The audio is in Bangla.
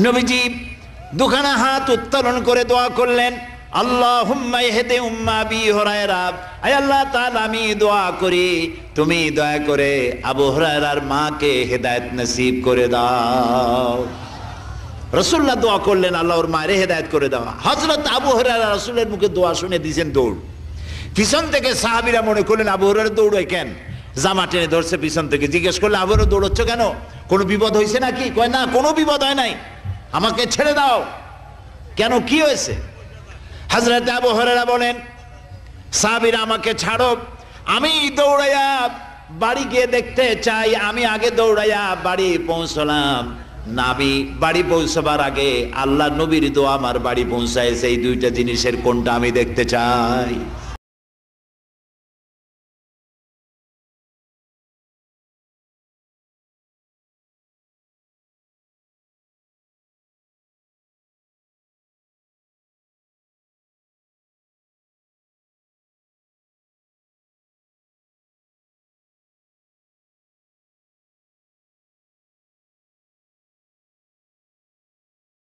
নবীজি দুখানা হাত উত্তোলন করে দোয়া করলেন, আল্লাহুম্মা ইহদি উম্মা আবি হুরায়রা, আয় আল্লাহ তাআলা আমি দোয়া করি তুমি দয়া করে আবু হুরায়রার মাকে হেদায়েত নসিব করে দাও। রাসূলুল্লাহ দোয়া করলেন আল্লাহ ওর মায়ের হেদায়েত করে দাও। হযরত আবু হুরায়রা রাসূলের মুখে দোয়া শুনে দিয়েছেন দৌড়। পিছন থেকে সাহাবীরা মনে করলেন আবু হুরায়রা দৌড়ায় কেন, জামা টেনে ধরছে পিছন থেকে। জিজ্ঞেস করলে আবু হুরায়রা দৌড়চ্ছ কেন, কোনো বিপদ হয়েছে নাকি? কয় না, কোনো বিপদ হয় নাই, আমাকে ছেড়ে দাও। কেন, কি হয়েছে? হযরত আবু হুরায়রা বলেন, সাহাবীরা আমাকে ছাড়ো, আমি দৌড়াইয়া বাড়ি গিয়ে দেখতে চাই। আমি আগে দৌড়াইয়া বাড়ি পৌঁছলাম, নাবি বাড়ি পৌঁছবার আগে আল্লাহ নবীর দোয়া আমার বাড়ি পৌঁছায়। সেই দুইটা জিনিসের কোনটা আমি দেখতে চাই।